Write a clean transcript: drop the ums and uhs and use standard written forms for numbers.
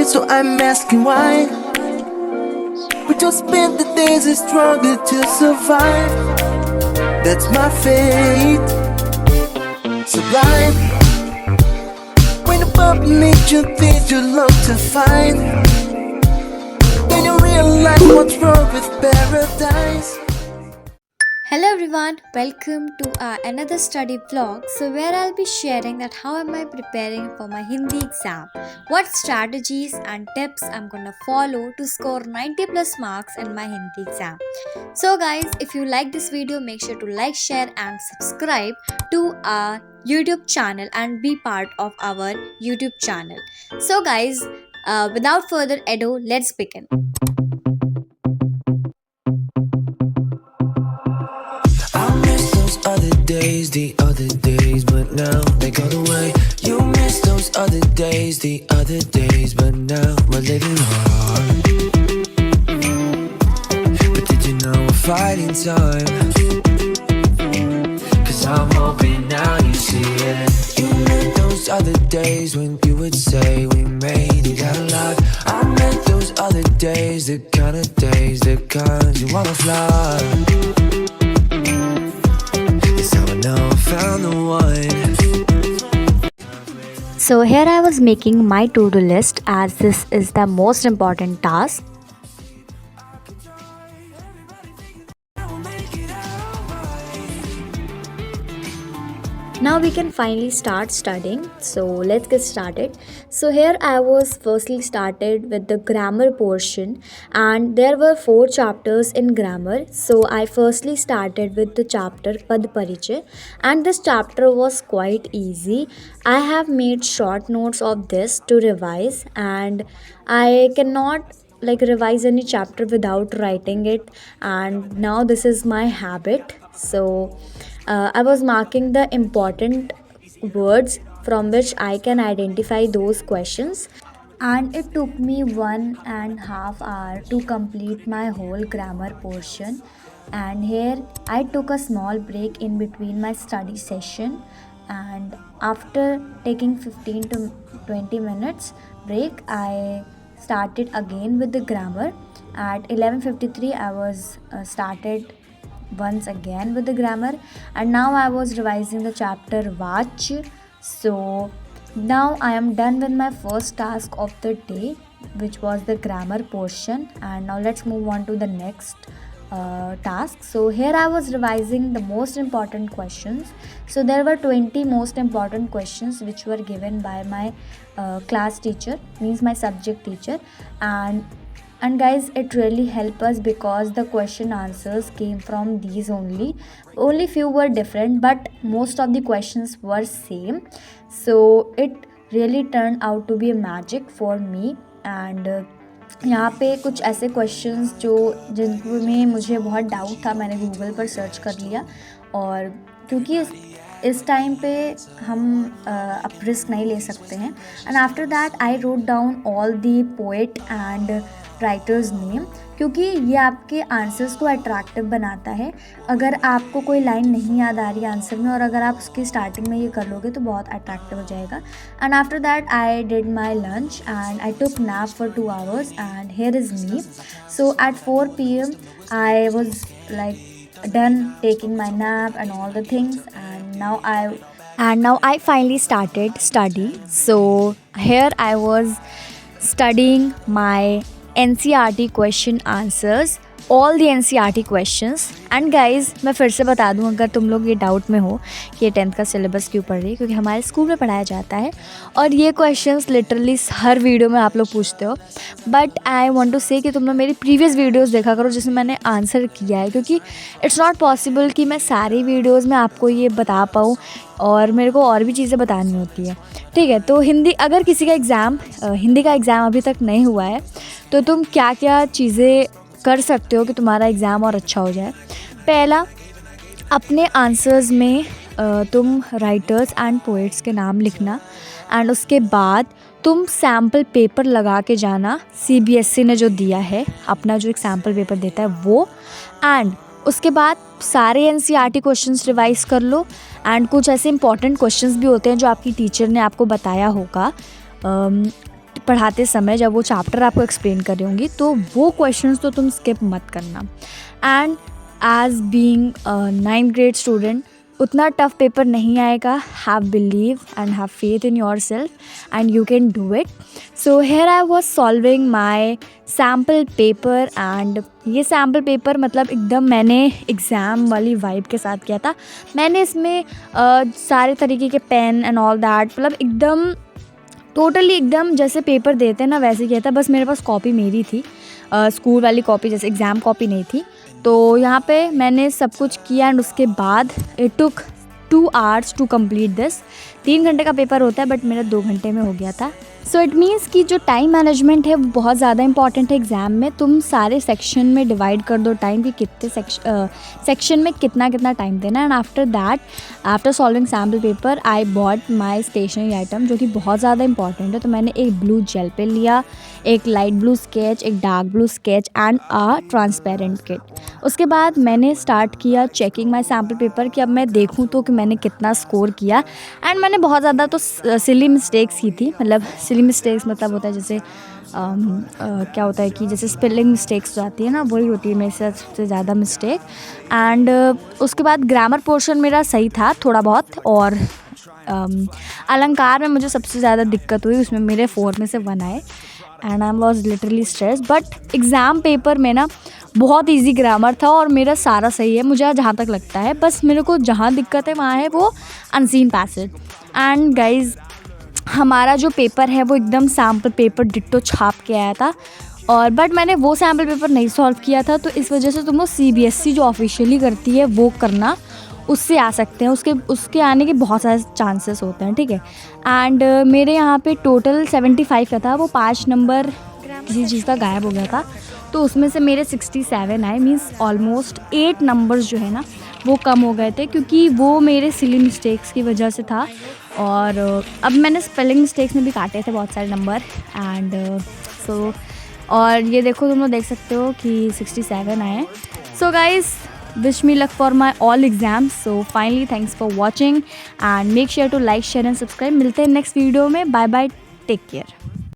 so I'm asking why. We just spend the days and struggle to survive. That's my fate. Sublime. When above nature things you love to find, then you realize what's wrong with paradise. Hello everyone, welcome to our another study vlog. So where I'll be sharing that how am I preparing for my Hindi exam, what strategies and tips I'm gonna follow to score 90 plus marks in my Hindi exam. So guys, if you like this video, make sure to like, share and subscribe to our YouTube channel and be part of our YouTube channel. So guys, without further ado, let's begin. The other days, but now they got away. You miss those other days, the other days, but now we're living hard. But did you know we're fighting time? Cause I'm hoping now you see it. You met those other days when you would say we made it out alive. I met those other days, the kind of days, the kind you wanna fly. So here I was making my to-do list as this is the most important task. Now we can finally start studying. So let's get started. So here I was firstly started with the grammar portion, and there were 4 chapters in grammar. So I firstly started with the chapter Pad Parichay, and this chapter was quite easy. I have made short notes of this to revise, and I cannot revise any chapter without writing it, and now this is my habit. So I was marking the important words from which I can identify those questions, and it took me 1.5 hours to complete my whole grammar portion. And here I took a small break in between my study session, and after taking 15 to 20 minutes break, I started again with the grammar. At 11:53 I was started once again with the grammar, and now I was revising the chapter Vach. So now I am done with my first task of the day, which was the grammar portion, and now let's move on to the next task. So here I was revising the most important questions. So there were 20 most important questions which were given by my class teacher, means my subject teacher, and guys, it really helped us because the question answers came from these only few were different, but most of the questions were same. So it really turned out to be a magic for me. And यहाँ पे कुछ ऐसे questions जिनमें मुझे बहुत doubt था, मैंने Google पर सर्च कर लिया, और क्योंकि इस टाइम पे हम अब रिस्क नहीं ले सकते हैं. And after that I wrote down all the poet and writers name, क्योंकि ये आपके आंसर्स को अट्रैक्टिव बनाता है. अगर आपको कोई लाइन नहीं याद आ रही आंसर में, और अगर आप उसकी स्टार्टिंग में ये कर लोगे तो बहुत अट्रैक्टिव हो जाएगा. And after that I did my lunch and I took nap for 2 hours, and here is me. So at 4 PM I was done taking my nap and all the things, and now I finally started study. So here I was studying my NCERT question answers, all the NCERT questions. And guys, मैं फिर से बता दूं, अगर तुम लोग ये doubt में हो कि ये 10th का सिलेबस क्यों पढ़ रही है, क्योंकि हमारे स्कूल में पढ़ाया जाता है और ये क्वेश्चंस लिटरली हर वीडियो में आप लोग पूछते हो. बट आई वांट टू से कि तुम लोग मेरी प्रीवियस वीडियोस देखा करो जिसमें मैंने आंसर किया है, क्योंकि इट्स नॉट पॉसिबल कि मैं सारी वीडियोज़ में आपको ये बता पाऊँ, और मेरे को और भी चीज़ें बतानी होती है. ठीक है, तो अगर किसी का हिंदी का एग्ज़ाम अभी तक नहीं हुआ है, तो तुम क्या क्या चीज़ें कर सकते हो कि तुम्हारा एग्ज़ाम और अच्छा हो जाए. पहला, अपने आंसर्स में तुम राइटर्स एंड पोएट्स के नाम लिखना, एंड उसके बाद तुम सैम्पल पेपर लगा के जाना. CBSE ने जो दिया है, अपना जो एक सैम्पल पेपर देता है वो, एंड उसके बाद सारे NCERT क्वेश्चंस रिवाइज कर लो. एंड कुछ ऐसे इंपॉर्टेंट क्वेश्चंस भी होते हैं जो आपकी टीचर ने आपको बताया होगा पढ़ाते समय जब वो चैप्टर आपको एक्सप्लेन कर रही होंगी तो वो क्वेश्चंस तो तुम स्किप मत करना। And as being 9th grade student उतना टफ पेपर नहीं आएगा। Have believe and have faith in yourself and you can do it. So here I was solving my sample paper and ये sample paper मतलब एकदम मैंने exam वाली vibe के साथ किया था। मैंने इसमें सारे तरीके के पेन एंड ऑल दैट मतलब एकदम टोटली एकदम जैसे पेपर देते हैं ना वैसे किया था। बस मेरे पास कॉपी मेरी थी, स्कूल वाली कॉपी, जैसे एग्ज़ाम कॉपी नहीं थी। तो यहाँ पे मैंने सब कुछ किया एंड उसके बाद it took 2 hours to complete this. 3 घंटे का पेपर होता है बट मेरा 2 घंटे में हो गया था। सो इट मीन्स कि जो टाइम मैनेजमेंट है वो बहुत ज़्यादा इंपॉर्टेंट है एग्ज़ाम में। तुम सारे सेक्शन में डिवाइड कर दो टाइम कि कितने सेक्शन में कितना कितना टाइम देना। And after that, after solving sample paper, I bought my stationery item जो कि बहुत ज़्यादा इंपॉर्टेंट है। तो मैंने एक ब्लू जेल पेन लिया, एक लाइट ब्लू स्केच, एक dark blue sketch and a transparent kit. उसके बाद मैंने स्टार्ट किया चेकिंग माई सैम्पल पेपर कि अब मैं देखूँ तो कि मैंने कितना स्कोर किया। एंड मैंने बहुत ज़्यादा तो सिली मिस्टेक्स की थी। मतलब सिली मिस्टेक्स मतलब होता है जैसे क्या होता है कि जैसे स्पेलिंग मिस्टेक्स जो आती है ना वही होती है मेरे से सबसे ज़्यादा मिस्टेक। एंड उसके बाद ग्रामर पोर्शन मेरा सही था थोड़ा बहुत। और अलंकार में मुझे सबसे ज़्यादा दिक्कत हुई, उसमें मेरे 4 में से 1 आए and I was literally stress. But exam paper में ना बहुत इजी ग्रामर था और मेरा सारा सही है मुझे जहाँ तक लगता है। बस मेरे को जहाँ दिक्कत है वहाँ है वो अनसीन पैसेज। एंड गाइज हमारा जो पेपर है वो एकदम सैम्पल पेपर डिट्टो छाप के आया था। और बट मैंने वो सैम्पल पेपर नहीं सॉल्व किया था, तो इस वजह से तुम लोग CBSE जो ऑफिशियली करती है वो करना, उससे आ सकते हैं। उसके आने के बहुत सारे चांसेस होते हैं, ठीक है। एंड मेरे यहाँ पे टोटल 75 का था, वो 5 नंबर किसी चीज़ का गायब हो गया था, तो उसमें से मेरे 67 आए। मीन्स ऑलमोस्ट 8 नंबर्स जो है ना वो कम हो गए थे, क्योंकि वो मेरे सिली मिस्टेक्स की वजह से था। और अब मैंने स्पेलिंग मिस्टेक्स में भी काटे थे बहुत सारे नंबर। एंड सो और ये देखो तुम लोग देख सकते हो कि 67 आए। So guys wish me luck for my all exams. So finally thanks for watching and make sure to like, share and subscribe. मिलते हैं नेक्स्ट वीडियो में। Bye bye, take care.